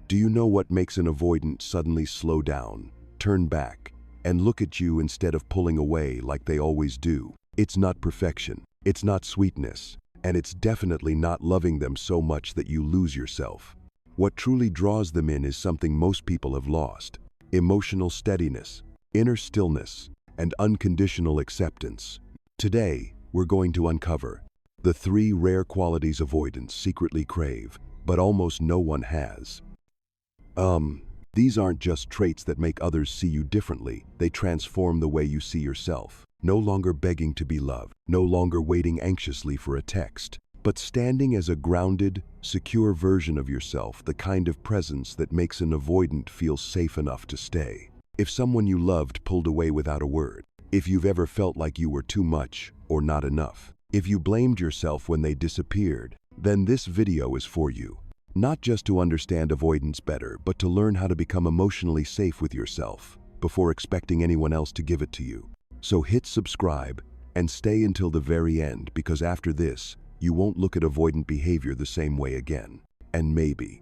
Do you know what makes an avoidant suddenly slow down, turn back, and look at you instead of pulling away like they always do? It's not perfection, it's not sweetness, and it's definitely not loving them so much that you lose yourself. What truly draws them in is something most people have lost: emotional steadiness, inner stillness, and unconditional acceptance. Today, we're going to uncover the 3 rare qualities avoidants secretly crave, but almost no one has. These aren't just traits that make others see you differently, they transform the way you see yourself. No longer begging to be loved, no longer waiting anxiously for a text, but standing as a grounded, secure version of yourself, the kind of presence that makes an avoidant feel safe enough to stay. If someone you loved pulled away without a word, if you've ever felt like you were too much or not enough, if you blamed yourself when they disappeared, then this video is for you. Not just to understand avoidance better, but to learn how to become emotionally safe with yourself before expecting anyone else to give it to you. So hit subscribe and stay until the very end, because after this, you won't look at avoidant behavior the same way again. And maybe,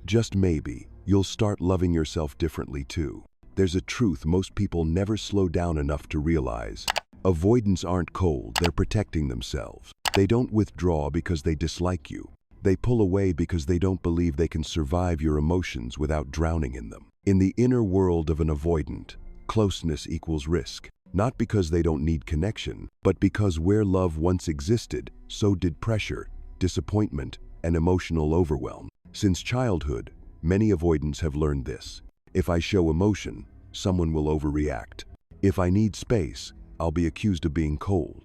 just maybe, you'll start loving yourself differently too. There's a truth most people never slow down enough to realize. Avoidants aren't cold, they're protecting themselves. They don't withdraw because they dislike you. They pull away because they don't believe they can survive your emotions without drowning in them. In the inner world of an avoidant, closeness equals risk. Not because they don't need connection, but because where love once existed, so did pressure, disappointment, and emotional overwhelm. Since childhood, many avoidants have learned this. If I show emotion, someone will overreact. If I need space, I'll be accused of being cold.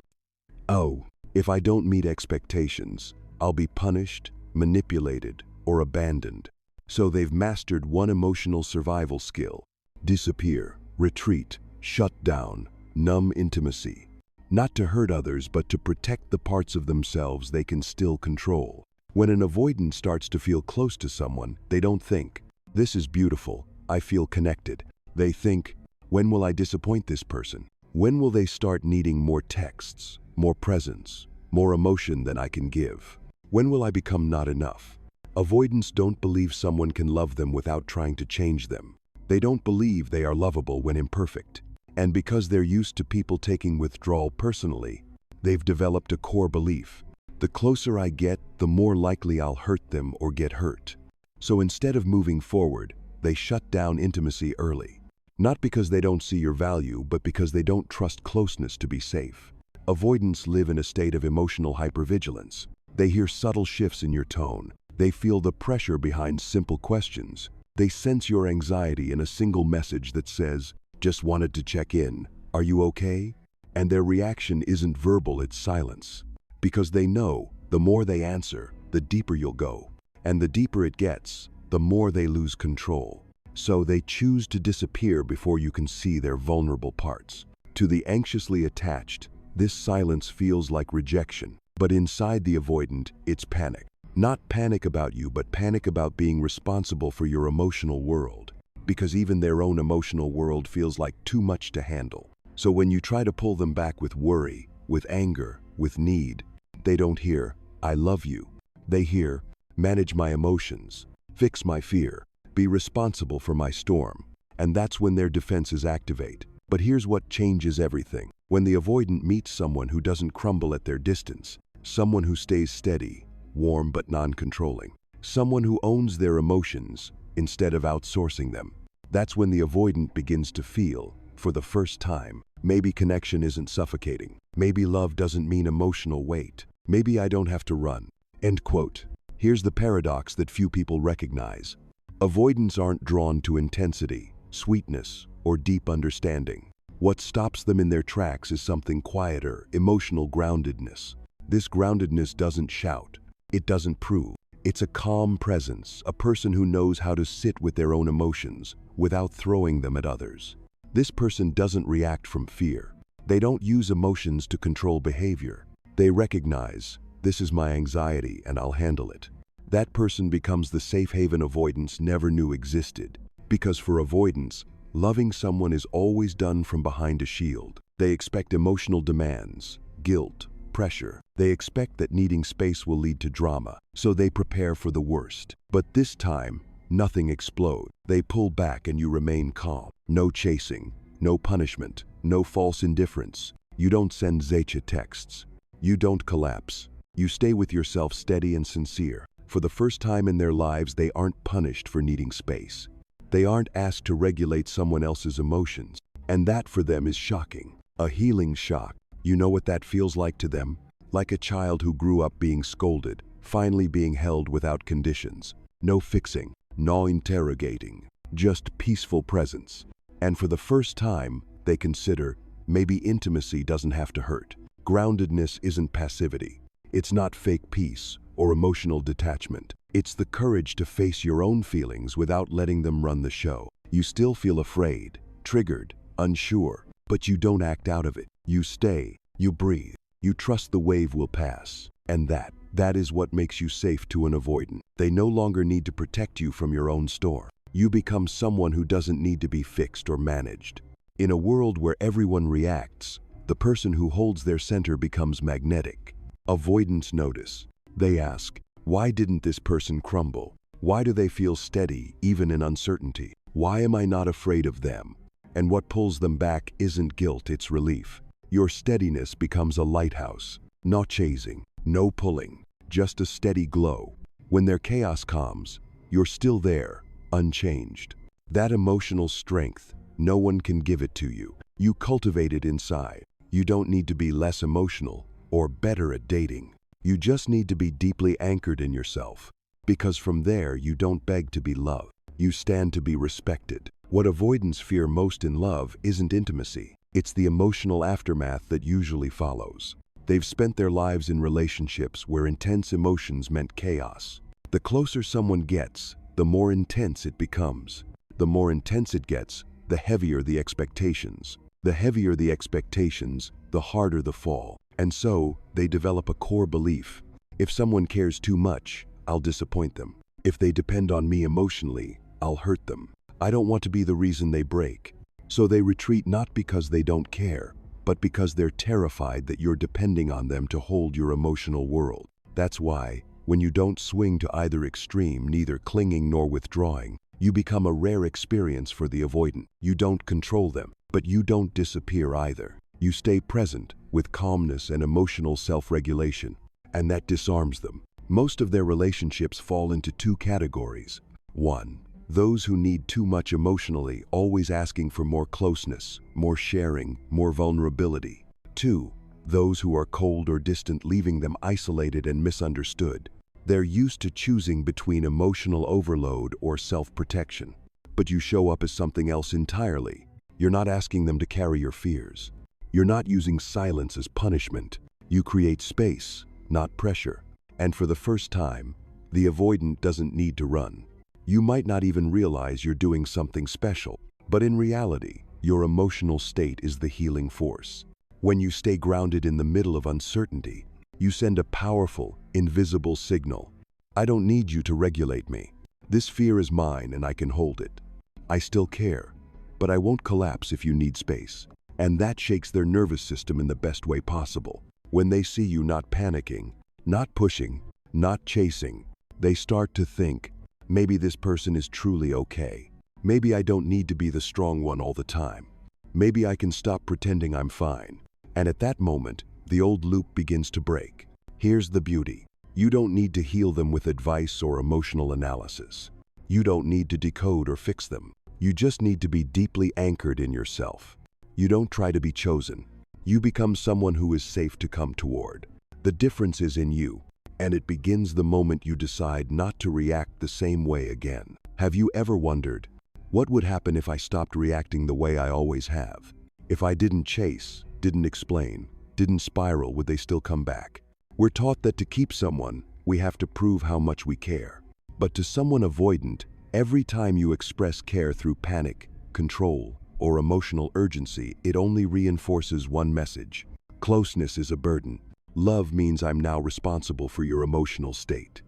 Oh, if I don't meet expectations, I'll be punished, manipulated, or abandoned. So they've mastered one emotional survival skill: disappear, retreat, shut down, numb intimacy. Not to hurt others, but to protect the parts of themselves they can still control. When an avoidant starts to feel close to someone, they don't think, "This is beautiful, I feel connected." They think, "When will I disappoint this person? When will they start needing more texts, more presence, more emotion than I can give? When will I become not enough?" Avoidants don't believe someone can love them without trying to change them. They don't believe they are lovable when imperfect. And because they're used to people taking withdrawal personally, they've developed a core belief: the closer I get, the more likely I'll hurt them or get hurt. So instead of moving forward, they shut down intimacy early. Not because they don't see your value, but because they don't trust closeness to be safe. Avoidants live in a state of emotional hypervigilance. They hear subtle shifts in your tone. They feel the pressure behind simple questions. They sense your anxiety in a single message that says, "Just wanted to check in. Are you okay?" And their reaction isn't verbal, it's silence. Because they know, the more they answer, the deeper you'll go. And the deeper it gets, the more they lose control. So they choose to disappear before you can see their vulnerable parts. To the anxiously attached, this silence feels like rejection. But inside the avoidant, it's panic. Not panic about you, but panic about being responsible for your emotional world. Because even their own emotional world feels like too much to handle. So when you try to pull them back with worry, with anger, with need, they don't hear, "I love you." They hear, "Manage my emotions, fix my fear, be responsible for my storm." And that's when their defenses activate. But here's what changes everything. When the avoidant meets someone who doesn't crumble at their distance, someone who stays steady, warm but non-controlling, someone who owns their emotions instead of outsourcing them, that's when the avoidant begins to feel, for the first time, maybe connection isn't suffocating. Maybe love doesn't mean emotional weight. Maybe I don't have to run. End quote. Here's the paradox that few people recognize. Avoidants aren't drawn to intensity, sweetness, or deep understanding. What stops them in their tracks is something quieter, emotional groundedness. This groundedness doesn't shout. It doesn't prove. It's a calm presence, a person who knows how to sit with their own emotions without throwing them at others. This person doesn't react from fear. They don't use emotions to control behavior. They recognize, "This is my anxiety and I'll handle it." That person becomes the safe haven avoidants never knew existed. Because for avoidants, loving someone is always done from behind a shield. They expect emotional demands, guilt, pressure. They expect that needing space will lead to drama, so they prepare for the worst. But this time, nothing explodes. They pull back and you remain calm. No chasing, no punishment, no false indifference. You don't send Zecha texts. You don't collapse. You stay with yourself steady and sincere. For the first time in their lives, they aren't punished for needing space. They aren't asked to regulate someone else's emotions. And that for them is shocking. A healing shock. You know what that feels like to them? Like a child who grew up being scolded, finally being held without conditions. No fixing, no interrogating, just peaceful presence. And for the first time, they consider, maybe intimacy doesn't have to hurt. Groundedness isn't passivity. It's not fake peace or emotional detachment. It's the courage to face your own feelings without letting them run the show. You still feel afraid, triggered, unsure, but you don't act out of it. You stay, you breathe, you trust the wave will pass. And that is what makes you safe to an avoidant. They no longer need to protect you from your own storm. You become someone who doesn't need to be fixed or managed. In a world where everyone reacts, the person who holds their center becomes magnetic. Avoidants notice. They ask, why didn't this person crumble? Why do they feel steady even in uncertainty? Why am I not afraid of them? And what pulls them back isn't guilt, it's relief. Your steadiness becomes a lighthouse. No chasing, no pulling, just a steady glow. When their chaos calms, you're still there, unchanged. That emotional strength, no one can give it to you. You cultivate it inside. You don't need to be less emotional or better at dating. You just need to be deeply anchored in yourself. Because from there, you don't beg to be loved. You stand to be respected. What avoidants fear most in love isn't intimacy. It's the emotional aftermath that usually follows. They've spent their lives in relationships where intense emotions meant chaos. The closer someone gets, the more intense it becomes. The more intense it gets, the heavier the expectations. The heavier the expectations, the harder the fall. And so, they develop a core belief. If someone cares too much, I'll disappoint them. If they depend on me emotionally, I'll hurt them. I don't want to be the reason they break. So they retreat not because they don't care, but because they're terrified that you're depending on them to hold your emotional world. That's why, when you don't swing to either extreme, neither clinging nor withdrawing, you become a rare experience for the avoidant. You don't control them, but you don't disappear either. You stay present with calmness and emotional self-regulation, and that disarms them. Most of their relationships fall into two categories. 1. Those who need too much emotionally, always asking for more closeness, more sharing, more vulnerability. 2. Those who are cold or distant, leaving them isolated and misunderstood. They're used to choosing between emotional overload or self-protection. But you show up as something else entirely. You're not asking them to carry your fears. You're not using silence as punishment. You create space, not pressure. And for the first time, the avoidant doesn't need to run. You might not even realize you're doing something special, but in reality, your emotional state is the healing force. When you stay grounded in the middle of uncertainty, you send a powerful, invisible signal. I don't need you to regulate me. This fear is mine and I can hold it. I still care, but I won't collapse if you need space. And that shakes their nervous system in the best way possible. When they see you not panicking, not pushing, not chasing, they start to think, maybe this person is truly okay. Maybe I don't need to be the strong one all the time. Maybe I can stop pretending I'm fine. And at that moment, the old loop begins to break. Here's the beauty. You don't need to heal them with advice or emotional analysis. You don't need to decode or fix them. You just need to be deeply anchored in yourself. You don't try to be chosen. You become someone who is safe to come toward. The difference is in you, and it begins the moment you decide not to react the same way again. Have you ever wondered, what would happen if I stopped reacting the way I always have? If I didn't chase, didn't explain, didn't spiral, would they still come back? We're taught that to keep someone, we have to prove how much we care. But to someone avoidant, every time you express care through panic, control, or emotional urgency, it only reinforces one message. Closeness is a burden. Love means I'm now responsible for your emotional state.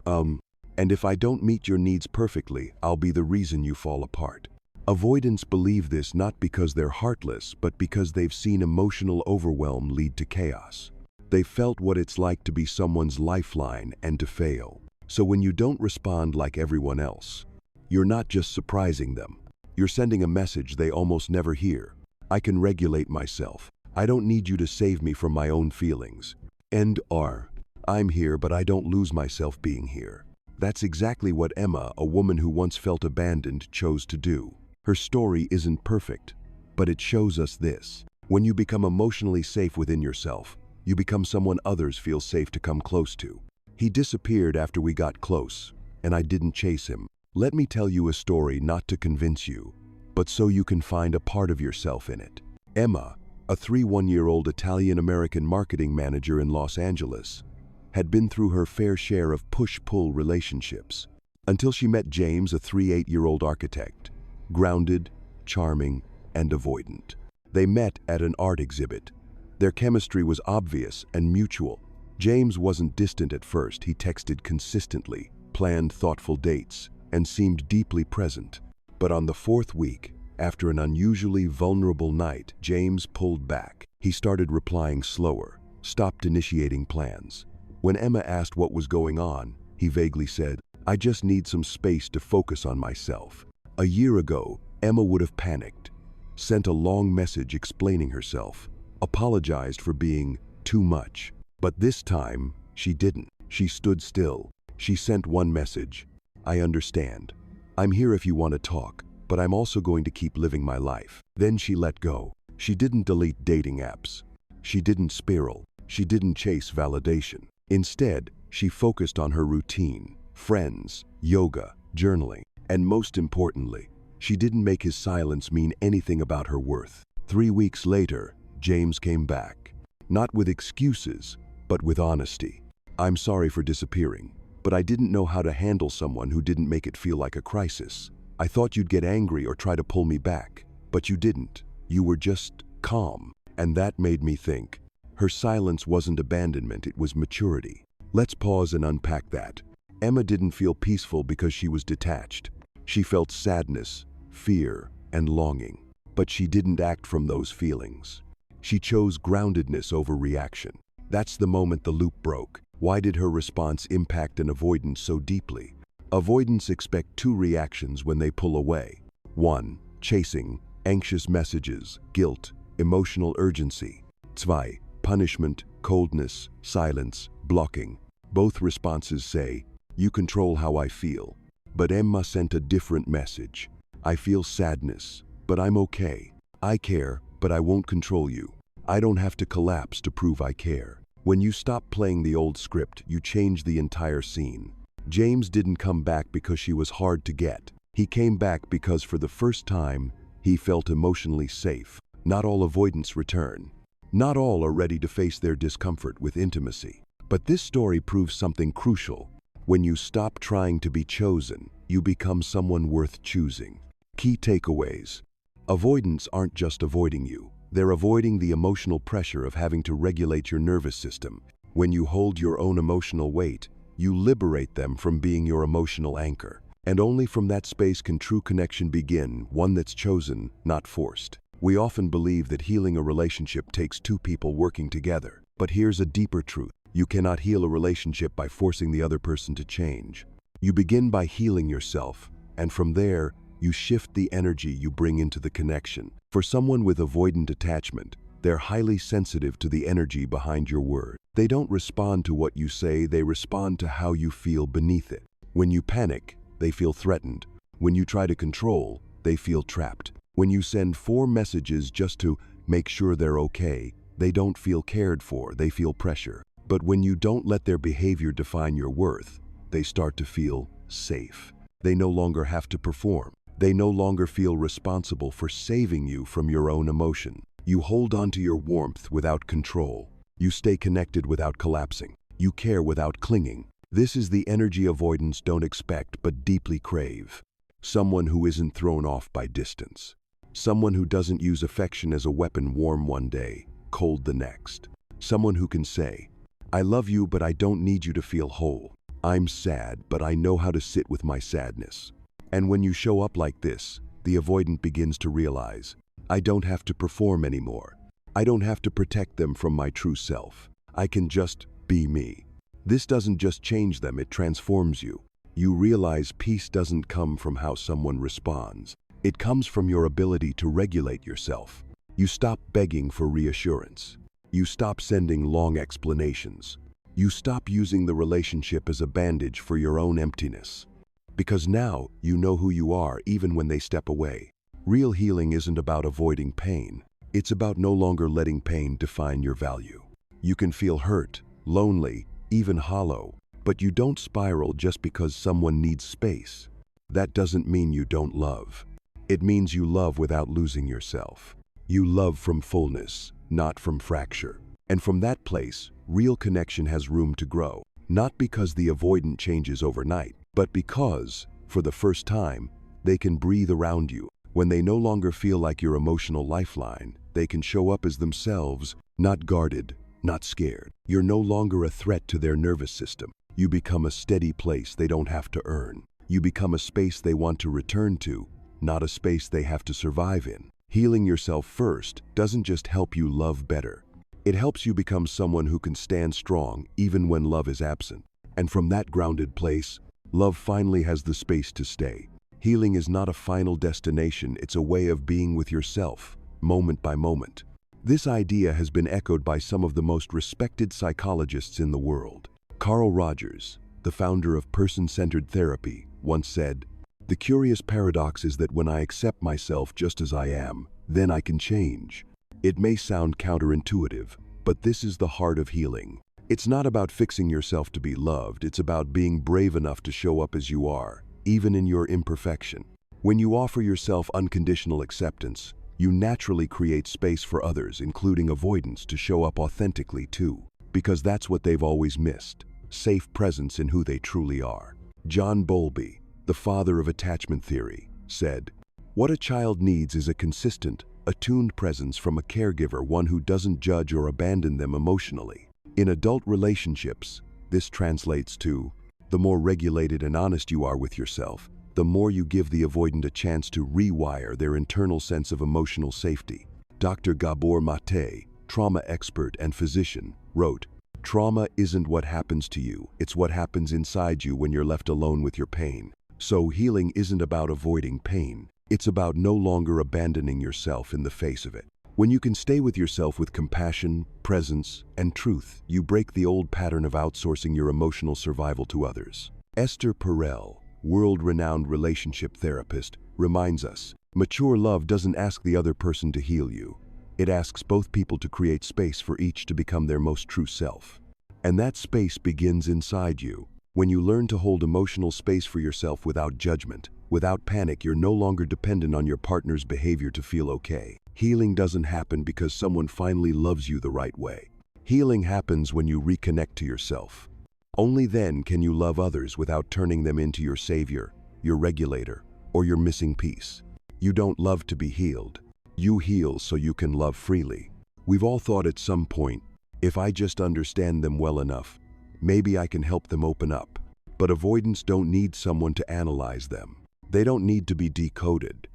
And if I don't meet your needs perfectly, I'll be the reason you fall apart. Avoidants believe this not because they're heartless, but because they've seen emotional overwhelm lead to chaos. They felt what it's like to be someone's lifeline and to fail. So when you don't respond like everyone else, You're not just surprising them. You're sending a message they almost never hear. I can regulate myself. I don't need you to save me from my own feelings. I'm here, but I don't lose myself being here. That's exactly what Emma, a woman who once felt abandoned, chose to do. Her story isn't perfect, but it shows us this. When you become emotionally safe within yourself, you become someone others feel safe to come close to. He disappeared after we got close, and I didn't chase him. Let me tell you a story not to convince you, but so you can find a part of yourself in it. Emma, a 31-year-old Italian-American marketing manager in Los Angeles, had been through her fair share of push-pull relationships until she met James, a 38-year-old architect, grounded, charming, and avoidant. They met at an art exhibit. Their chemistry was obvious and mutual. James wasn't distant at first. He texted consistently, planned thoughtful dates, and seemed deeply present. But on the fourth week, after an unusually vulnerable night, James pulled back. He started replying slower, stopped initiating plans. When Emma asked what was going on, he vaguely said, "I just need some space to focus on myself." A year ago, Emma would have panicked, sent a long message explaining herself, apologized for being too much. But this time, she didn't. She stood still. She sent one message: "I understand. I'm here if you want to talk, but I'm also going to keep living my life." Then she let go. She didn't delete dating apps. She didn't spiral. She didn't chase validation. Instead, she focused on her routine, friends, yoga, journaling, and most importantly, she didn't make his silence mean anything about her worth. 3 weeks later, James came back, not with excuses, but with honesty. "I'm sorry for disappearing, but I didn't know how to handle someone who didn't make it feel like a crisis. I thought you'd get angry or try to pull me back, but you didn't. You were just calm." And that made me think. Her silence wasn't abandonment, it was maturity. Let's pause and unpack that. Emma didn't feel peaceful because she was detached. She felt sadness, fear, and longing. But she didn't act from those feelings. She chose groundedness over reaction. That's the moment the loop broke. Why did her response impact an avoidant so deeply? Avoidants expect 2 reactions when they pull away. 1. Chasing, anxious messages, guilt, emotional urgency. 2. Punishment, coldness, silence, blocking. Both responses say, "You control how I feel." But Emma sent a different message. "I feel sadness, but I'm okay. I care, but I won't control you. I don't have to collapse to prove I care." When you stop playing the old script, you change the entire scene. James didn't come back because she was hard to get. He came back because for the first time, he felt emotionally safe. Not all avoidants return. Not all are ready to face their discomfort with intimacy. But this story proves something crucial. When you stop trying to be chosen, you become someone worth choosing. Key takeaways. Avoidants aren't just avoiding you. They're avoiding the emotional pressure of having to regulate your nervous system. When you hold your own emotional weight, you liberate them from being your emotional anchor. And only from that space can true connection begin, one that's chosen, not forced. We often believe that healing a relationship takes 2 people working together. But here's a deeper truth. You cannot heal a relationship by forcing the other person to change. You begin by healing yourself, and from there, you shift the energy you bring into the connection. For someone with avoidant attachment, they're highly sensitive to the energy behind your word. They don't respond to what you say, they respond to how you feel beneath it. When you panic, they feel threatened. When you try to control, they feel trapped. When you send 4 messages just to make sure they're okay, they don't feel cared for, they feel pressure. But when you don't let their behavior define your worth, they start to feel safe. They no longer have to perform. They no longer feel responsible for saving you from your own emotion. You hold on to your warmth without control. You stay connected without collapsing. You care without clinging. This is the energy avoidants don't expect but deeply crave. Someone who isn't thrown off by distance. Someone who doesn't use affection as a weapon, warm one day, cold the next. Someone who can say, "I love you, but I don't need you to feel whole. I'm sad, but I know how to sit with my sadness." And when you show up like this, the avoidant begins to realize, I don't have to perform anymore. I don't have to protect them from my true self. I can just be me. This doesn't just change them, it transforms you. You realize peace doesn't come from how someone responds. It comes from your ability to regulate yourself. You stop begging for reassurance. You stop sending long explanations. You stop using the relationship as a bandage for your own emptiness. Because now you know who you are even when they step away. Real healing isn't about avoiding pain. It's about no longer letting pain define your value. You can feel hurt, lonely, even hollow, but you don't spiral just because someone needs space. That doesn't mean you don't love. It means you love without losing yourself. You love from fullness, not from fracture. And from that place, real connection has room to grow. Not because the avoidant changes overnight, but because, for the first time, they can breathe around you. When they no longer feel like your emotional lifeline, they can show up as themselves, not guarded, not scared. You're no longer a threat to their nervous system. You become a steady place they don't have to earn. You become a space they want to return to, not a space they have to survive in. Healing yourself first doesn't just help you love better. It helps you become someone who can stand strong even when love is absent. And from that grounded place, love finally has the space to stay. Healing is not a final destination, it's a way of being with yourself, moment by moment. This idea has been echoed by some of the most respected psychologists in the world. Carl Rogers, the founder of person-centered therapy, once said, "The curious paradox is that when I accept myself just as I am, then I can change." It may sound counterintuitive, but this is the heart of healing. It's not about fixing yourself to be loved, it's about being brave enough to show up as you are, even in your imperfection. When you offer yourself unconditional acceptance, you naturally create space for others, including avoidants, to show up authentically too, because that's what they've always missed, safe presence in who they truly are. John Bowlby, the father of attachment theory, said, "What a child needs is a consistent, attuned presence from a caregiver, one who doesn't judge or abandon them emotionally." In adult relationships, this translates to, the more regulated and honest you are with yourself, the more you give the avoidant a chance to rewire their internal sense of emotional safety. Dr. Gabor Mate, trauma expert and physician, wrote, "Trauma isn't what happens to you, it's what happens inside you when you're left alone with your pain." So healing isn't about avoiding pain. It's about no longer abandoning yourself in the face of it. When you can stay with yourself with compassion, presence, and truth, you break the old pattern of outsourcing your emotional survival to others. Esther Perel, world-renowned relationship therapist, reminds us, mature love doesn't ask the other person to heal you. It asks both people to create space for each to become their most true self. And that space begins inside you. When you learn to hold emotional space for yourself without judgment, without panic, you're no longer dependent on your partner's behavior to feel okay. Healing doesn't happen because someone finally loves you the right way. Healing happens when you reconnect to yourself. Only then can you love others without turning them into your savior, your regulator, or your missing piece. You don't love to be healed. You heal so you can love freely. We've all thought at some point, if I just understand them well enough, maybe I can help them open up. But avoidants don't need someone to analyze them. They don't need to be decoded.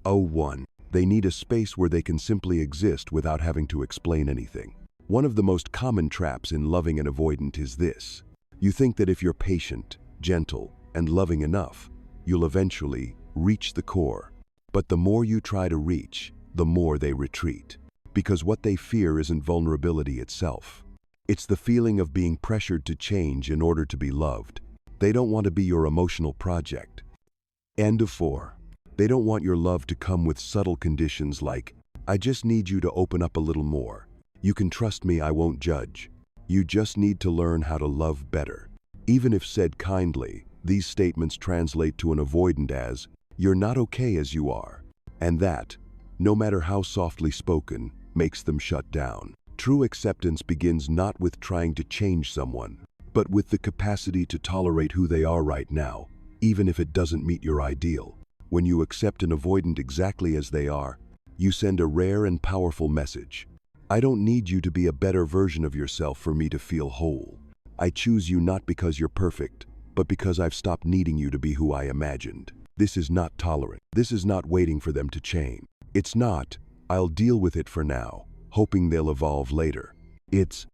Oh, one. They need a space where they can simply exist without having to explain anything. One of the most common traps in loving an avoidant is this. You think that if you're patient, gentle, and loving enough, you'll eventually reach the core. But the more you try to reach, the more they retreat. Because what they fear isn't vulnerability itself. It's the feeling of being pressured to change in order to be loved. They don't want to be your emotional project. End of 4. They don't want your love to come with subtle conditions like, I just need you to open up a little more. You can trust me, I won't judge. You just need to learn how to love better. Even if said kindly, these statements translate to an avoidant as, you're not okay as you are. And that, no matter how softly spoken, makes them shut down. True acceptance begins not with trying to change someone, but with the capacity to tolerate who they are right now, even if it doesn't meet your ideal. When you accept an avoidant exactly as they are, you send a rare and powerful message. I don't need you to be a better version of yourself for me to feel whole. I choose you not because you're perfect, but because I've stopped needing you to be who I imagined. This is not tolerant. This is not waiting for them to change. It's not, I'll deal with it for now, hoping they'll evolve later. It's,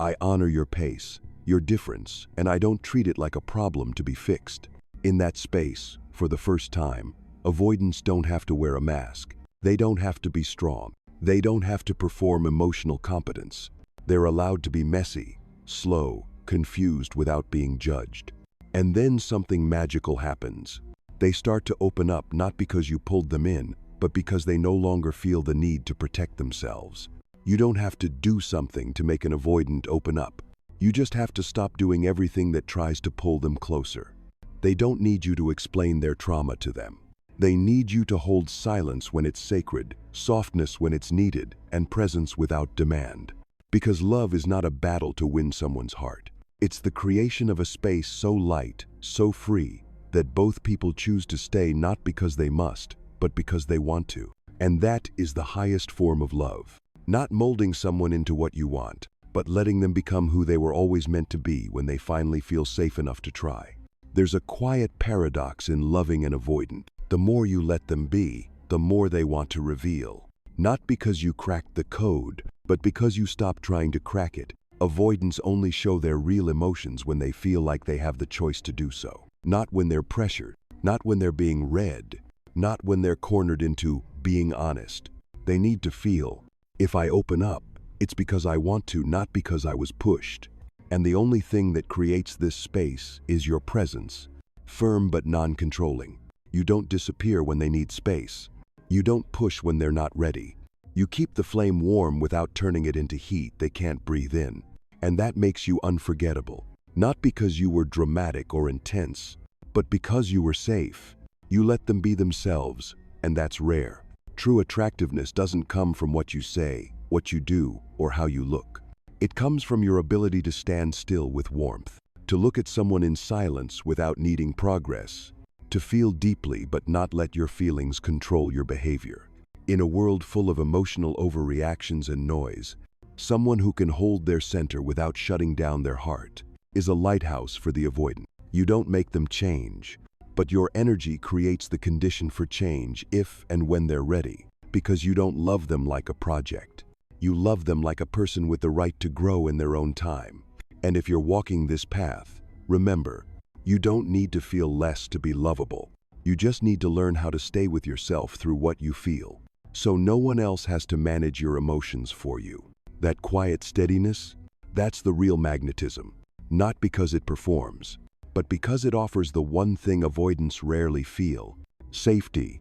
I honor your pace, your difference, and I don't treat it like a problem to be fixed. In that space, for the first time, avoidants don't have to wear a mask. They don't have to be strong. They don't have to perform emotional competence. They're allowed to be messy, slow, confused without being judged. And then something magical happens. They start to open up not because you pulled them in, but because they no longer feel the need to protect themselves. You don't have to do something to make an avoidant open up. You just have to stop doing everything that tries to pull them closer. They don't need you to explain their trauma to them. They need you to hold silence when it's sacred, softness when it's needed, and presence without demand. Because love is not a battle to win someone's heart. It's the creation of a space so light, so free, that both people choose to stay not because they must, but because they want to. And that is the highest form of love. Not molding someone into what you want, but letting them become who they were always meant to be when they finally feel safe enough to try. There's a quiet paradox in loving an avoidant. The more you let them be, the more they want to reveal. Not because you cracked the code, but because you stop trying to crack it. Avoidants only show their real emotions when they feel like they have the choice to do so. Not when they're pressured, not when they're being read, not when they're cornered into being honest. They need to feel, if I open up, it's because I want to, not because I was pushed. And the only thing that creates this space is your presence, firm but non-controlling. You don't disappear when they need space. You don't push when they're not ready. You keep the flame warm without turning it into heat they can't breathe in. And that makes you unforgettable. Not because you were dramatic or intense, but because you were safe. You let them be themselves, and that's rare. True attractiveness doesn't come from what you say, what you do, or how you look. It comes from your ability to stand still with warmth, to look at someone in silence without needing progress, to feel deeply but not let your feelings control your behavior. In a world full of emotional overreactions and noise, someone who can hold their center without shutting down their heart is a lighthouse for the avoidant. You don't make them change, but your energy creates the condition for change if and when they're ready, because you don't love them like a project. You love them like a person with the right to grow in their own time. And if you're walking this path, remember, you don't need to feel less to be lovable. You just need to learn how to stay with yourself through what you feel, so no one else has to manage your emotions for you. That quiet steadiness, that's the real magnetism, not because it performs, but because it offers the one thing avoidants rarely feel: safety,